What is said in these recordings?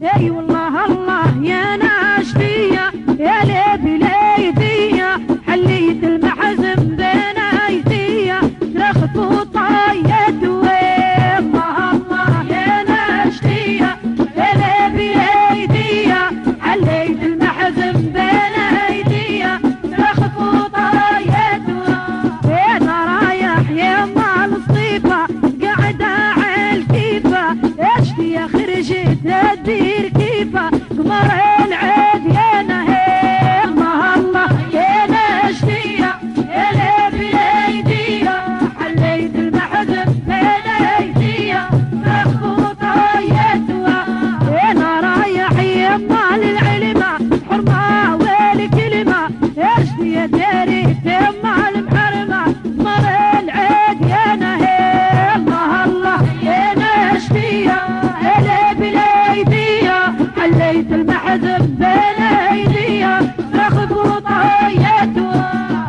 اي والله الله يا ناشفية يا ليبي ليدية حليت المحزن بين ايديا رخت وطايت والله الله يا ناشفية يا ليبي ليدية حليت المحزن بين ايديا رخت وطايت انا رايح يا مال الصيفة قاعدة عالكيفة اشتي خرجت ادير كيفة قمر العيد يا نهي الله الله يا ناشفية يا ليبي ليدية حليت المحزن بين ايديا رخت وطايت انا رايح يا مال العلمة حرمة والكلمة اشتي داري يا مال محرمة قمر العيد يا نهي الله الله يا ناشفية يا ليبي ليدية حليت المحزن بين ايديا رخت وطايت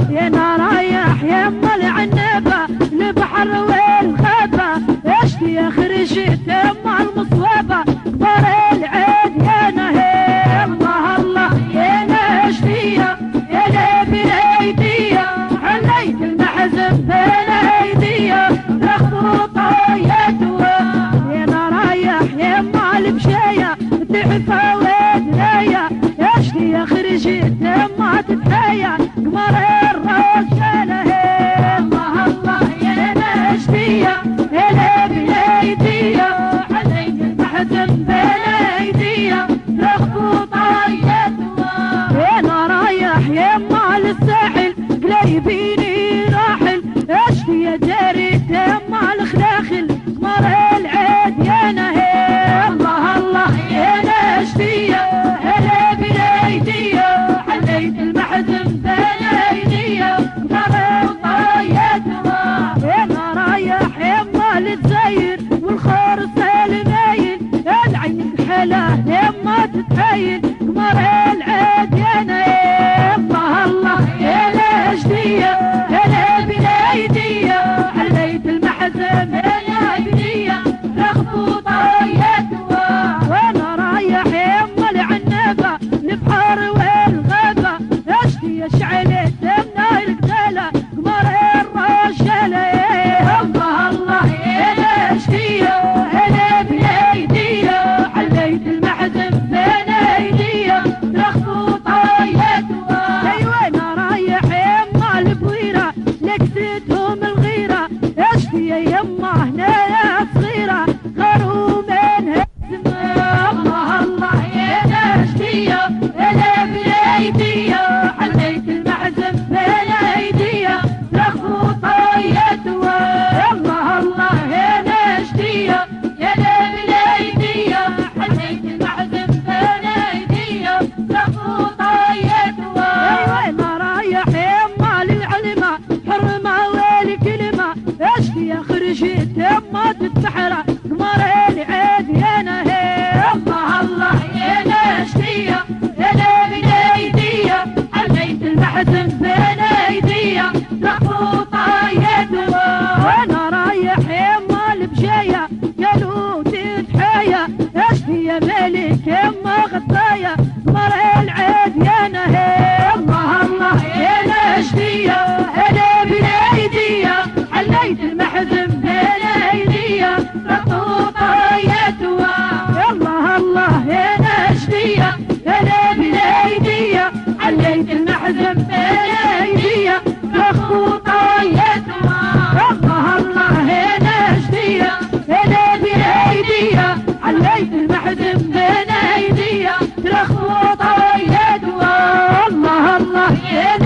يا انا رايح يا ام العنبة البحر والغابة اشتي خرجت ام المصوبة قمر العيد يا نهي الله الله يا ناشفية يا ليبي ليدية حليت المحزن بين ايديا رخت وطايت يا انا رايح يا ام البشاية ضعفة ودراية اشتي خرجت ما تتحيا قمر الرجالة الله الله يا ناشفية يا ليبي ليدية حليت المحزن بين ايديا رخت وطايت انا رايح يا مال الساحل قليبيني راحل اشتي جاري يا مال خلاخل قمر العيد يا نهي الله الله يا ناشفية يا ليبي ليدية حليت المحزن بين ايديا قمر وطايت انا رايح يا مال تزاير والخرص المايل العين حلا يا ما تتحايل قمر العيد يا نهي الله الله يا ناشفية يا ليبي ليدية حليت المحزن بين ايديا رخت وطايت وانا رايح يا ام العنبة البحر والغابة اشتي شعلت من القتالة قمر الرجالة الله الله يا ناشفية يا ليبي ليدية حليت المحزن بين ايديا رخت وطايت ايوه انا رايح يا ام البويرة لكستهم الغيرة اشتي يا يما هنا صغيرة غاروا من هزم الله الله يا ناشفية يا ليبي ليدية حليت المحزن بين ايديا رخت وطايت الله الله يا ناشفية يا ليبي ليدية حليت المحزن بين ايديا رخت وطايت ايوه انا رايح يا مال العلمة حرمة والكلمة اشتي خرجت يا ما تتبحر قمر العيد يا نهي الله الله يا ناشفية يا ليبي ليدية حليت المحزن بين ايديا رخت وطايت وانا رايح يا مال بجاية قالوا تتحايا اشتي يا مالك يا ما غطايا قمر العيد يا نهي الله الله يا ناشفية يا ليبي ليدية حليت المحزن بين ايديا رخت وطايت الله الله يا ناشفية يا ليبي ليدية حليت المحزن بين ايديا رخت وطايت الله الله يا ناشفية يا ليبي ليدية حليت المحزن بين ايديا رخت وطايت الله الله يا